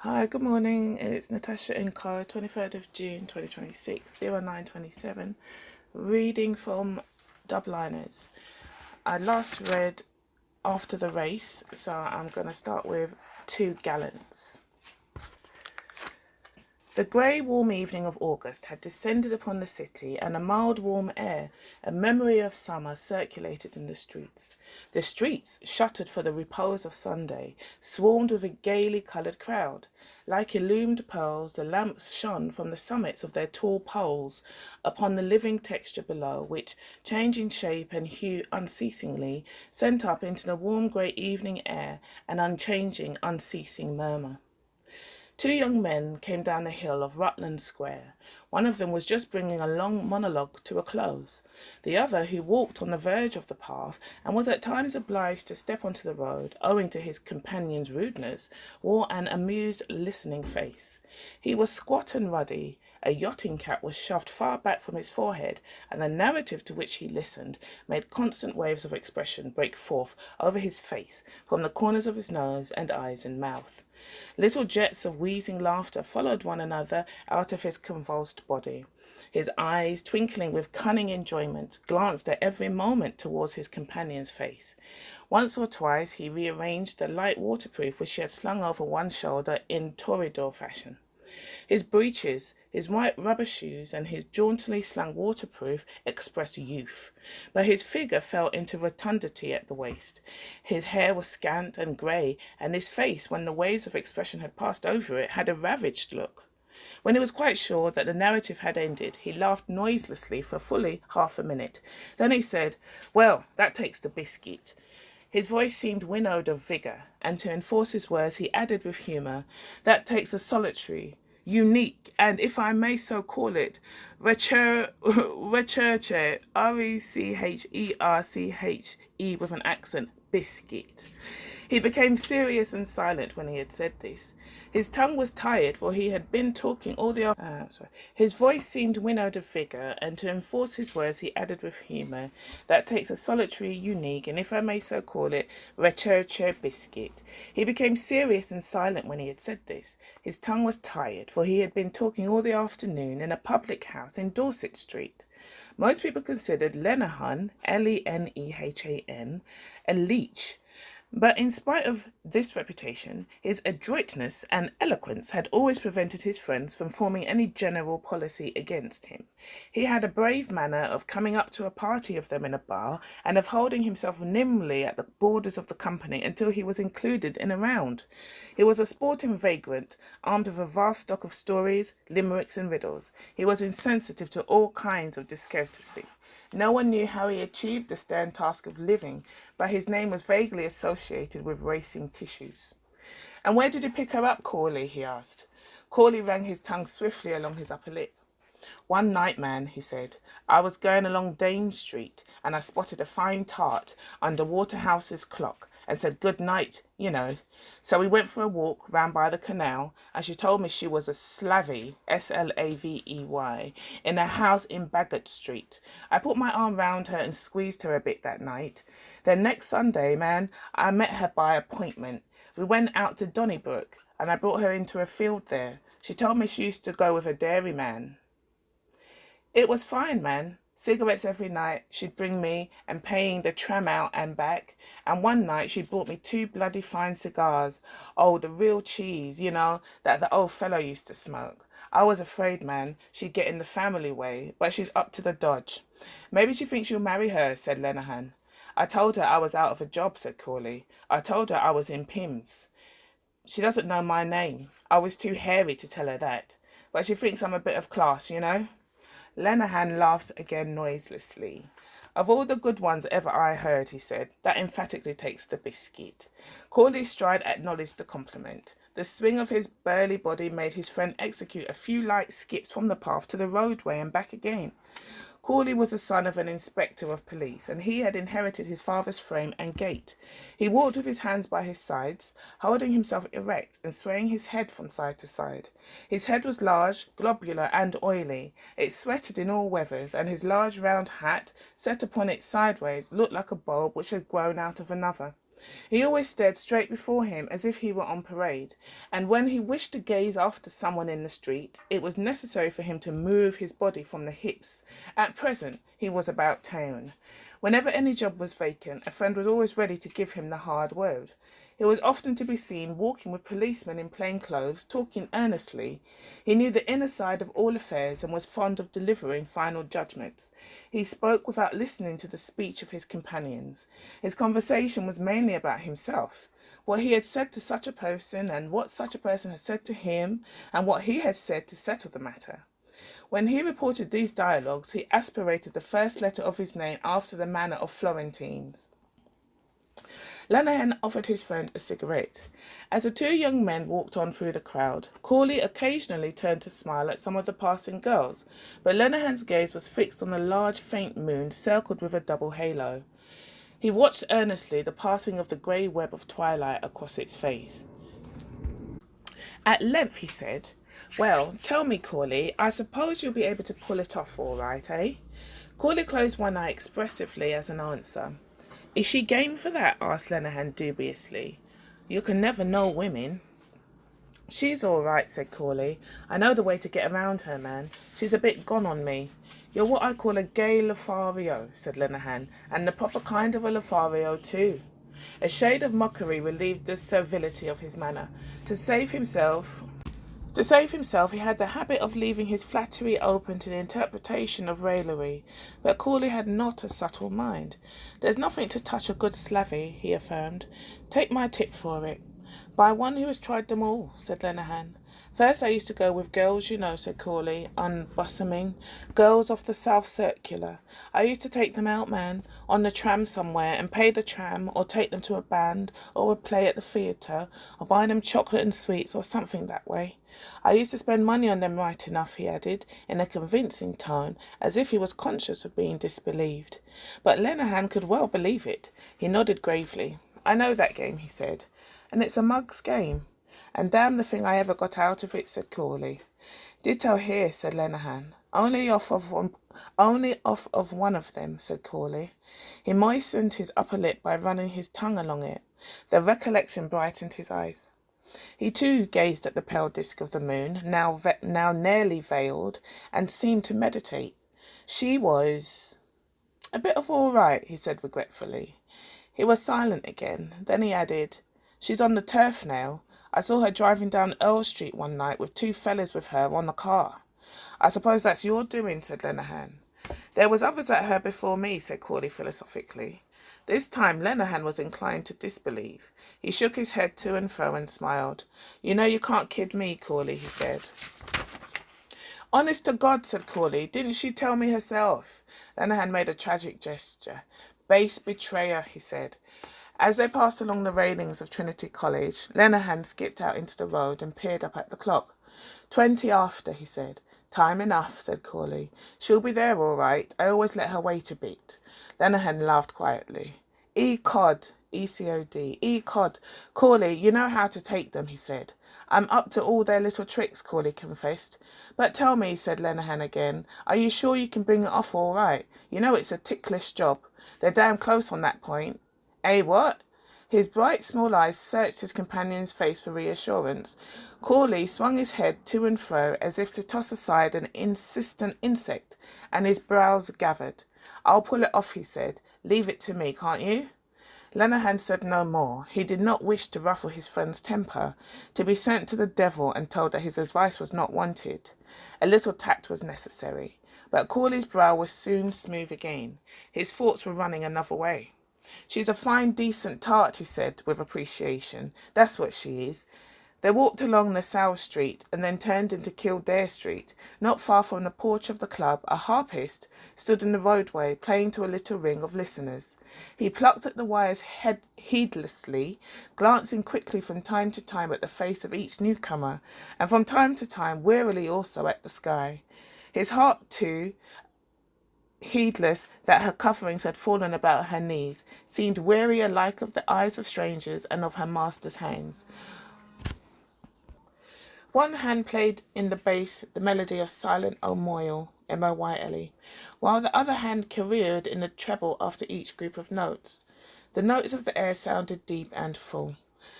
Hi, good morning. It's Natasha N.K.O, 23rd of June 2026, 0927. Reading from Dubliners. I last read after the race, so I'm going to start with 2 gallons. The grey, warm evening of August had descended upon the city, and a mild, warm air, a memory of summer, circulated in the streets. The streets, shuttered for the repose of Sunday, swarmed with a gaily coloured crowd. Like illumined pearls, the lamps shone from the summits of their tall poles upon the living texture below, which, changing shape and hue unceasingly, sent up into the warm grey evening air an unchanging, unceasing murmur. 2 young men came down the hill of Rutland Square. One of them was just bringing a long monologue to a close. The other, who walked on the verge of the path and was at times obliged to step onto the road, owing to his companion's rudeness, wore an amused, listening face. He was squat and ruddy. A yachting cap was shoved far back from his forehead, and the narrative to which he listened made constant waves of expression break forth over his face from the corners of his nose and eyes and mouth. Little jets of wheezing laughter followed one another out of his convulsed body. His eyes, twinkling with cunning enjoyment, glanced at every moment towards his companion's face. Once or twice he rearranged the light waterproof which he had slung over one shoulder in toreador fashion. His breeches, his white rubber shoes, and his jauntily slung waterproof expressed youth, but his figure fell into rotundity at the waist. His hair was scant and grey, and his face, when the waves of expression had passed over it, had a ravaged look. When he was quite sure that the narrative had ended, he laughed noiselessly for fully half a minute. Then he said, "Well, that takes the biscuit." His voice seemed winnowed of vigour, and to enforce his words he added with humour, "That takes a solitary, unique, and, if I may so call it, recherche, recherche with an accent, biscuit." He became serious and silent when he had said this. His tongue was tired, for he had been talking all the His voice seemed winnowed of vigour, and to enforce his words he added with humour, "That takes a solitary, unique, and, if I may so call it, recherche biscuit." He became serious and silent when he had said this. His tongue was tired, for he had been talking all the afternoon in a public house in Dorset Street. Most people considered Lenehan, Lenehan, a leech. But in spite of this reputation, his adroitness and eloquence had always prevented his friends from forming any general policy against him. He had a brave manner of coming up to a party of them in a bar and of holding himself nimbly at the borders of the company until he was included in a round. He was a sporting vagrant, armed with a vast stock of stories, limericks, and riddles. He was insensitive to all kinds of discourtesy. No one knew how he achieved the stern task of living, but his name was vaguely associated with racing tissues. "And where did you pick her up, Corley?" he asked. Corley ran his tongue swiftly along his upper lip. "One night, man," he said, "I was going along Dame Street, and I spotted a fine tart under Waterhouse's clock, and said good night, you know. So we went for a walk round by the canal, and she told me she was a slavey, Slavey, in a house in Baggot Street. I put my arm round her and squeezed her a bit that night. Then next Sunday, man, I met her by appointment. We went out to Donnybrook, and I brought her into a field there. She told me she used to go with a dairyman. It was fine, man. Cigarettes every night she'd bring me, and paying the tram out and back. And one night she brought me 2 bloody fine cigars. Oh, the real cheese, that the old fellow used to smoke. I was afraid, man, she'd get in the family way, but she's up to the dodge. Maybe she thinks you'll marry her," said Lenehan. "I told her I was out of a job," said Corley. "I told her I was in Pims. She doesn't know my name. I was too hairy to tell her that. But she thinks I'm a bit of class. Lenehan laughed again noiselessly. "Of all the good ones ever I heard," he said, "that emphatically takes the biscuit." Corley's stride acknowledged the compliment. The swing of his burly body made his friend execute a few light skips from the path to the roadway and back again. Corley was the son of an inspector of police, and he had inherited his father's frame and gait. He walked with his hands by his sides, holding himself erect and swaying his head from side to side. His head was large, globular, and oily. It sweated in all weathers, and his large round hat, set upon it sideways, looked like a bulb which had grown out of another. He always stared straight before him as if he were on parade, and when he wished to gaze after someone in the street, it was necessary for him to move his body from the hips. At present, he was about town. Whenever any job was vacant, a friend was always ready to give him the hard word. He was often to be seen walking with policemen in plain clothes, talking earnestly. He knew the inner side of all affairs and was fond of delivering final judgments. He spoke without listening to the speech of his companions. His conversation was mainly about himself, what he had said to such a person and what such a person had said to him and what he had said to settle the matter. When he reported these dialogues, he aspirated the first letter of his name after the manner of Florentines. Lenehan offered his friend a cigarette. As the two young men walked on through the crowd, Corley occasionally turned to smile at some of the passing girls, but Lenehan's gaze was fixed on the large faint moon circled with a double halo. He watched earnestly the passing of the grey web of twilight across its face. At length he said, "Well, tell me, Corley, I suppose you'll be able to pull it off all right, eh?" Corley closed one eye expressively as an answer. "Is she game for that?" asked Lenehan dubiously. "You can never know women." "She's all right," said Corley. "I know the way to get around her, man. She's a bit gone on me." "You're what I call a gay Lothario," said Lenehan, "and the proper kind of a Lothario too." A shade of mockery relieved the servility of his manner. To save himself, he had the habit of leaving his flattery open to the interpretation of raillery, but Corley had not a subtle mind. "There's nothing to touch a good slavey," he affirmed. "Take my tip for it." "By one who has tried them all," said Lenehan. "First I used to go with girls, you know," said Corley, unbosoming. "Girls off the South Circular. I used to take them out, man, on the tram somewhere, and pay the tram, or take them to a band, or a play at the theatre, or buy them chocolate and sweets, or something that way. I used to spend money on them right enough," he added, in a convincing tone, as if he was conscious of being disbelieved. But Lenehan could well believe it. He nodded gravely. "I know that game," he said, "and it's a mug's game. And damn the thing I ever got out of it," said Corley. "Ditto here," said Lenehan. Only off of one of them," said Corley. He moistened his upper lip by running his tongue along it. The recollection brightened his eyes. He too gazed at the pale disk of the moon, now nearly veiled, and seemed to meditate. "She was a bit of all right," he said regretfully. He was silent again. Then he added, "She's on the turf now. I saw her driving down Earl Street one night with two fellas with her on a car." "I suppose that's your doing," said Lenehan. "There was others at her before me," said Corley philosophically. This time Lenehan was inclined to disbelieve. He shook his head to and fro and smiled. "You know you can't kid me, Corley," he said. "Honest to God," said Corley, "didn't she tell me herself?" Lenehan made a tragic gesture. "Base betrayer," he said. As they passed along the railings of Trinity College, Lenehan skipped out into the road and peered up at the clock. 20 after, he said. "Time enough," said Corley. "She'll be there all right. I always let her wait a bit." Lenehan laughed quietly. "E-cod, E-C-O-D, E-cod. Corley, you know how to take them," he said. "I'm up to all their little tricks," Corley confessed. "But tell me," said Lenehan again, "are you sure you can bring it off all right? You know it's a ticklish job. They're damn close on that point." "Eh, what?" His bright small eyes searched his companion's face for reassurance. Corley swung his head to and fro as if to toss aside an insistent insect, and his brows gathered. "I'll pull it off," he said. "Leave it to me, can't you?" Lenehan said no more. He did not wish to ruffle his friend's temper, to be sent to the devil and told that his advice was not wanted. A little tact was necessary. But Corley's brow was soon smooth again. His thoughts were running another way. "She's a fine, decent tart," he said with appreciation. "That's what she is." They walked along Nassau Street and then turned into Kildare Street. Not far from the porch of the club, a harpist stood in the roadway playing to a little ring of listeners. He plucked at the wires heedlessly, glancing quickly from time to time at the face of each newcomer, and from time to time wearily also at the sky. His heart, too, heedless that her coverings had fallen about her knees, seemed weary alike of the eyes of strangers and of her master's hands. One hand played in the bass the melody of Silent O Moyle, M-O-Y-L-E, while the other hand careered in the treble after each group of notes. The notes of the air sounded deep and full.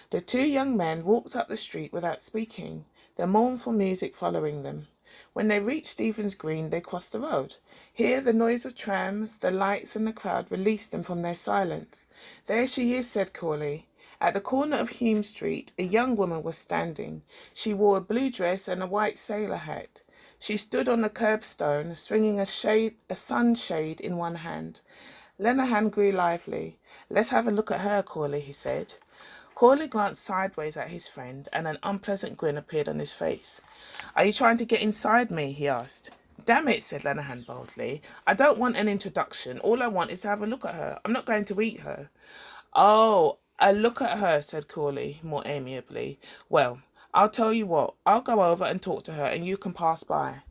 The two young men walked up the street without speaking, their mournful music following them. When they reached Stephen's Green, they crossed the road. Here the noise of trams, the lights and the crowd released them from their silence. "There she is," said Corley. At the corner of Hume Street, a young woman was standing. She wore a blue dress and a white sailor hat. She stood on the curbstone, swinging a sunshade in one hand. Lenehan grew lively. "Let's have a look at her, Corley," he said. Corley glanced sideways at his friend, and an unpleasant grin appeared on his face. "Are you trying to get inside me?" he asked. "Damn it," said Lenehan boldly. "I don't want an introduction. All I want is to have a look at her. I'm not going to eat her." "Oh, a look at her," said Corley, more amiably. "Well, I'll tell you what. I'll go over and talk to her, and you can pass by."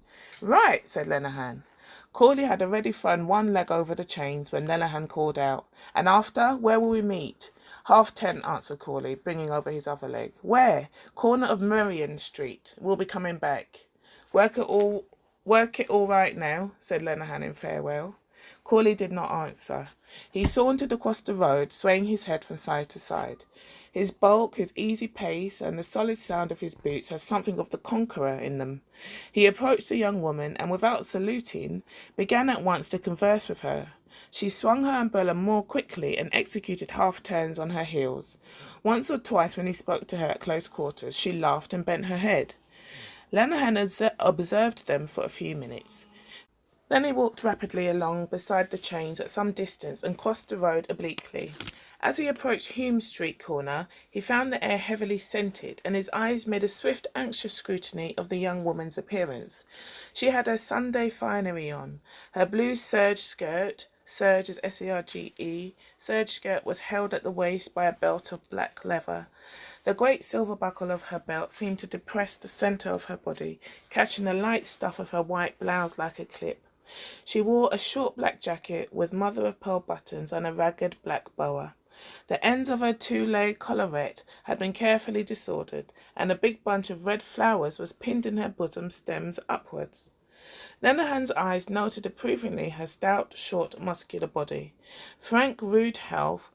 "Right," said Lenehan. Corley had already thrown one leg over the chains when Lenehan called out, "And after, where will we meet?" "10:30, answered Corley, bringing over his other leg. "Where?" "Corner of Merrion Street. We'll be coming back." Work it all right now," said Lenehan in farewell. Corley did not answer. He sauntered across the road, swaying his head from side to side. His bulk, his easy pace, and the solid sound of his boots had something of the conqueror in them. He approached the young woman, and without saluting, began at once to converse with her. She swung her umbrella more quickly and executed half-turns on her heels. Once or twice when he spoke to her at close quarters, she laughed and bent her head. Lenehan observed them for a few minutes. Then he walked rapidly along beside the chains at some distance and crossed the road obliquely. As he approached Hume Street corner, he found the air heavily scented, and his eyes made a swift, anxious scrutiny of the young woman's appearance. She had her Sunday finery on. Her blue serge skirt, serge is S-E-R-G-E, serge skirt was held at the waist by a belt of black leather. The great silver buckle of her belt seemed to depress the centre of her body, catching the light stuff of her white blouse like a clip. She wore a short black jacket with mother-of-pearl buttons and a ragged black boa. The ends of her two-leg collarette had been carefully disordered, and a big bunch of red flowers was pinned in her bosom stems upwards. Lenehan's eyes noted approvingly her stout, short, muscular body. Frank rude health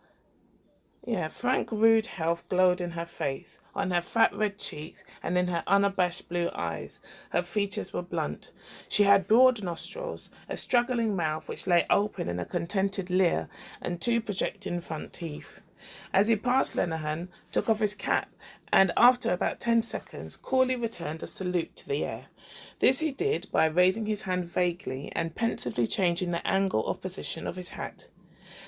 glowed in her face, on her fat red cheeks, and in her unabashed blue eyes. Her features were blunt. She had broad nostrils, a struggling mouth which lay open in a contented leer, and two projecting front teeth. As he passed, Lenehan took off his cap, and after about 10 seconds, Corley returned a salute to the air. This he did by raising his hand vaguely and pensively changing the angle of position of his hat.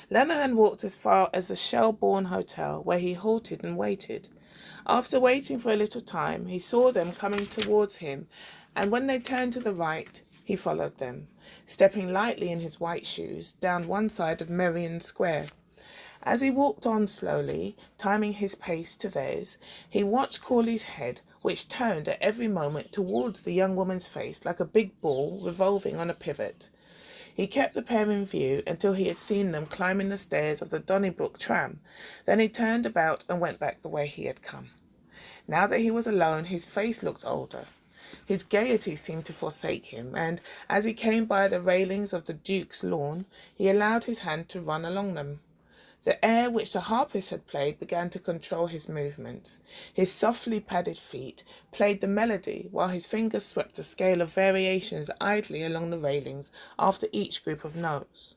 Lenehan walked as far as the Shelbourne Hotel, where he halted and waited. After waiting for a little time, he saw them coming towards him, and when they turned to the right, he followed them, stepping lightly in his white shoes down one side of Merrion Square. As he walked on slowly, timing his pace to theirs, he watched Corley's head, which turned at every moment towards the young woman's face like a big ball revolving on a pivot. He kept the pair in view until he had seen them climbing the stairs of the Donnybrook tram. Then he turned about and went back the way he had come. Now that he was alone, his face looked older. His gaiety seemed to forsake him, and as he came by the railings of the Duke's lawn, he allowed his hand to run along them. The air which the harpist had played began to control his movements. His softly padded feet played the melody, while his fingers swept a scale of variations idly along the railings after each group of notes.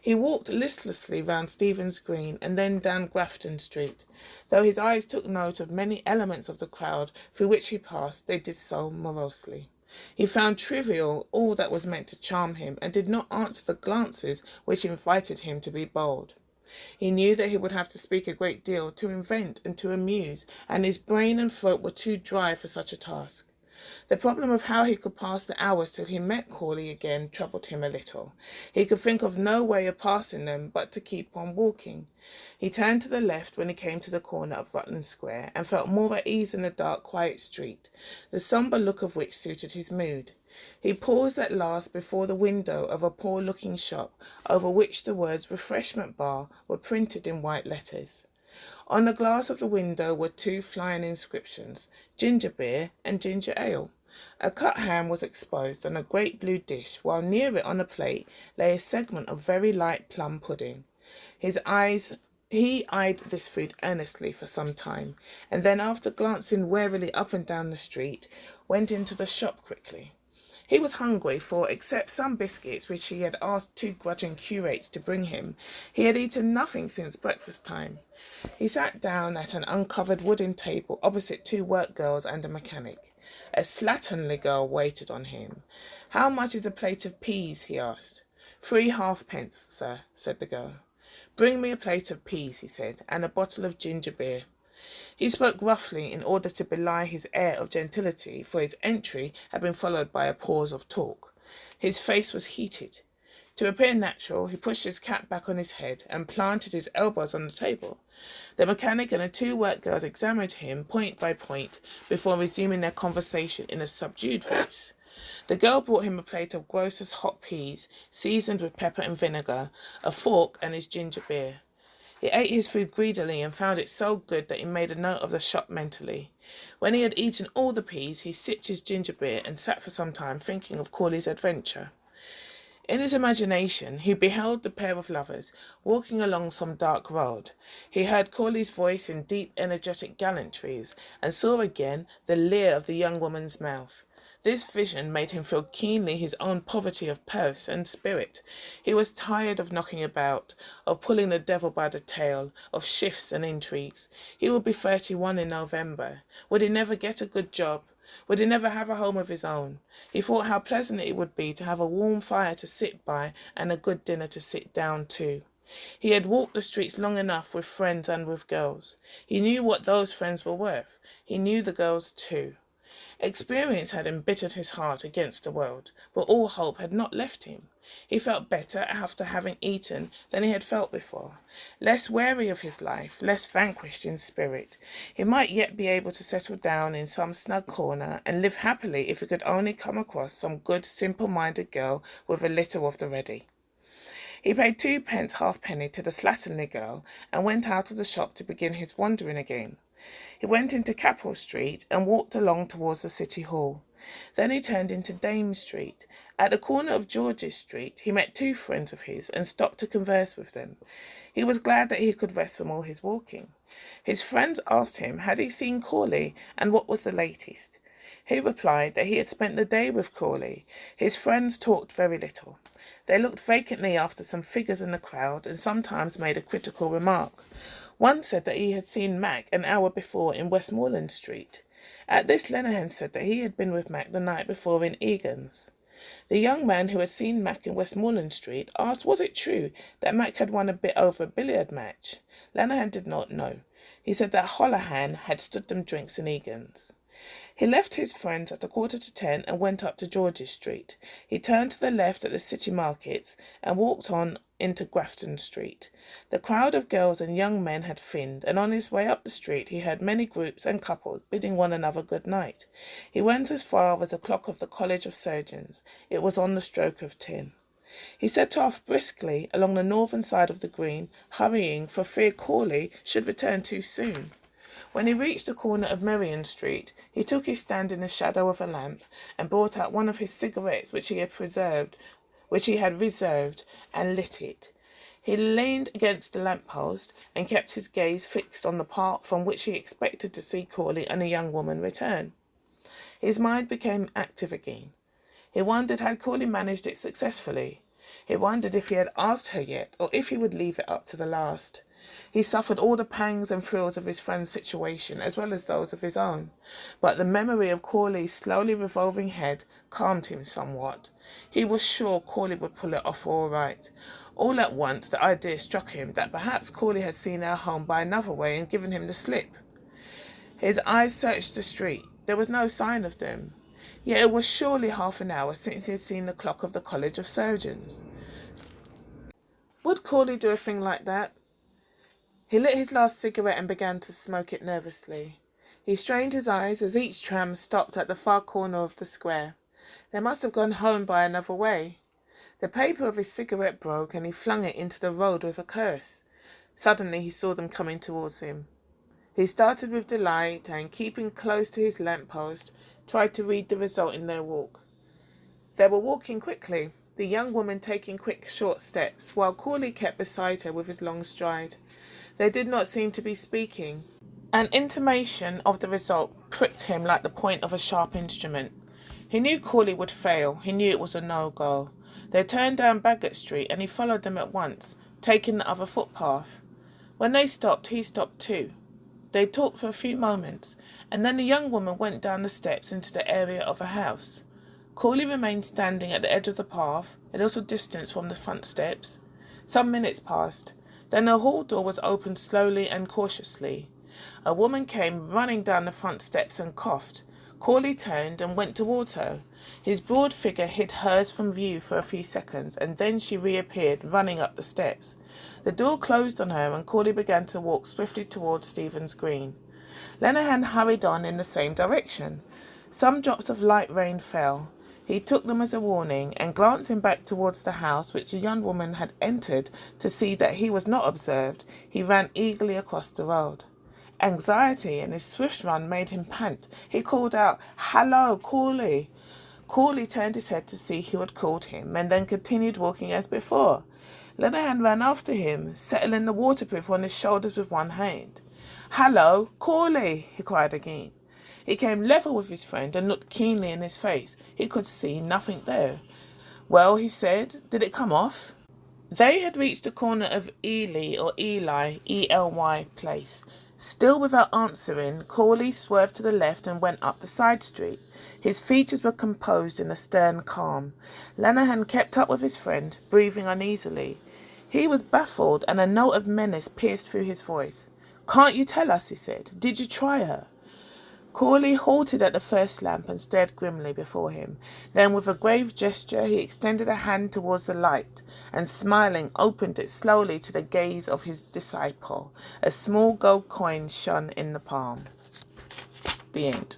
He walked listlessly round Stephen's Green and then down Grafton Street. Though his eyes took note of many elements of the crowd through which he passed, they did so morosely. He found trivial all that was meant to charm him, and did not answer the glances which invited him to be bold. He knew that he would have to speak a great deal, to invent and to amuse, and his brain and throat were too dry for such a task. The problem of how he could pass the hours till he met Corley again troubled him a little. He could think of no way of passing them but to keep on walking. He turned to the left when he came to the corner of Rutland Square, and felt more at ease in the dark, quiet street, the sombre look of which suited his mood. He paused at last before the window of a poor-looking shop, over which the words "Refreshment Bar" were printed in white letters. On the glass of the window were two flying inscriptions, ginger beer and ginger ale. A cut ham was exposed on a great blue dish, while near it on a plate lay a segment of very light plum pudding. His eyes He eyed this food earnestly for some time, and then, after glancing warily up and down the street, went into the shop quickly. He was hungry, for, except some biscuits which he had asked two grudging curates to bring him, he had eaten nothing since breakfast time. He sat down at an uncovered wooden table opposite two work girls and a mechanic. A slatternly girl waited on him. "How much is a plate of peas?" he asked. "3 halfpence, sir," said the girl. "Bring me a plate of peas," he said, "and a bottle of ginger beer." He spoke roughly in order to belie his air of gentility, for his entry had been followed by a pause of talk. His face was heated. To appear natural, he pushed his cap back on his head and planted his elbows on the table. The mechanic and the two work girls examined him point by point before resuming their conversation in a subdued voice. The girl brought him a plate of grocer's hot peas, seasoned with pepper and vinegar, a fork, and his ginger beer. He ate his food greedily and found it so good that he made a note of the shop mentally. When he had eaten all the peas, he sipped his ginger beer and sat for some time thinking of Corley's adventure. In his imagination, he beheld the pair of lovers walking along some dark road. He heard Corley's voice in deep, energetic gallantries, and saw again the leer of the young woman's mouth. This vision made him feel keenly his own poverty of purse and spirit. He was tired of knocking about, of pulling the devil by the tail, of shifts and intrigues. He would be 31 in November. Would he never get a good job? Would he never have a home of his own? He thought how pleasant it would be to have a warm fire to sit by and a good dinner to sit down to. He had walked the streets long enough with friends and with girls. He knew what those friends were worth. He knew the girls too. Experience had embittered his heart against the world, but all hope had not left him. He felt better after having eaten than he had felt before, less weary of his life, less vanquished in spirit. He might yet be able to settle down in some snug corner and live happily if he could only come across some good, simple-minded girl with a little of the ready. He paid 2 halfpenny to the slatternly girl and went out of the shop to begin his wandering again. He went into Capel Street and walked along towards the City Hall. Then he turned into Dame Street. At the corner of George's Street, he met two friends of his and stopped to converse with them. He was glad that he could rest from all his walking. His friends asked him had he seen Corley and what was the latest. He replied that he had spent the day with Corley. His friends talked very little. They looked vacantly after some figures in the crowd and sometimes made a critical remark. One said that he had seen Mac an hour before in Westmoreland Street. At this Lenehan said that he had been with Mac the night before in Egan's. The young man who had seen Mac in Westmoreland Street asked was it true that Mac had won a bit over a billiard match. Lenehan did not know. He said that Holohan had stood them drinks in Egan's. He left his friends at 9:45 and went up to George's Street. He turned to the left at the City Markets and walked on into Grafton Street. The crowd of girls and young men had thinned, and on his way up the street he heard many groups and couples bidding one another good night. He went as far as the clock of the College of Surgeons. It was on the stroke of 10. He set off briskly along the northern side of the green, hurrying for fear Corley should return too soon. When he reached the corner of Merrion Street, he took his stand in the shadow of a lamp and brought out one of his cigarettes which he had reserved, and lit it. He leaned against the lamp-post and kept his gaze fixed on the part from which he expected to see Corley and a young woman return. His mind became active again. He wondered had Corley managed it successfully. He wondered if he had asked her yet, or if he would leave it up to the last. He suffered all the pangs and thrills of his friend's situation, as well as those of his own. But the memory of Corley's slowly revolving head calmed him somewhat. He was sure Corley would pull it off all right. All at once the idea struck him that perhaps Corley had seen her home by another way and given him the slip. His eyes searched the street. There was no sign of them. Yet it was surely half an hour since he had seen the clock of the College of Surgeons. Would Corley do a thing like that? He lit his last cigarette and began to smoke it nervously. He strained his eyes as each tram stopped at the far corner of the square. They must have gone home by another way. The paper of his cigarette broke and he flung it into the road with a curse. Suddenly he saw them coming towards him. He started with delight and, keeping close to his lamp-post, tried to read the result in their walk. They were walking quickly, the young woman taking quick, short steps, while Corley kept beside her with his long stride. They did not seem to be speaking. An intimation of the result pricked him like the point of a sharp instrument. He knew Corley would fail. He knew it was a no-go. They turned down Bagot Street and he followed them at once, taking the other footpath. When they stopped, he stopped too. They talked for a few moments, and then the young woman went down the steps into the area of a house. Corley remained standing at the edge of the path, a little distance from the front steps. Some minutes passed. Then the hall door was opened slowly and cautiously. A woman came running down the front steps and coughed. Corley turned and went towards her. His broad figure hid hers from view for a few seconds, and then she reappeared, running up the steps. The door closed on her, and Corley began to walk swiftly towards Stephen's Green. Lenehan hurried on in the same direction. Some drops of light rain fell. He took them as a warning, and glancing back towards the house which the young woman had entered to see that he was not observed, he ran eagerly across the road. Anxiety in his swift run made him pant. He called out, "Hallo, Corley!" Corley turned his head to see who had called him, and then continued walking as before. Lenehan ran after him, settling the waterproof on his shoulders with one hand. "Hallo, Corley!" he cried again. He came level with his friend and looked keenly in his face. He could see nothing there. "Well," he said, "did it come off?" They had reached the corner of Ely E-L-Y place. Still without answering, Corley swerved to the left and went up the side street. His features were composed in a stern calm. Lenehan kept up with his friend, breathing uneasily. He was baffled, and a note of menace pierced through his voice. "Can't you tell us?" he said. "Did you try her?" Corley halted at the first lamp and stared grimly before him. Then, with a grave gesture, he extended a hand towards the light, and smiling, opened it slowly to the gaze of his disciple. A small gold coin shone in the palm. The end.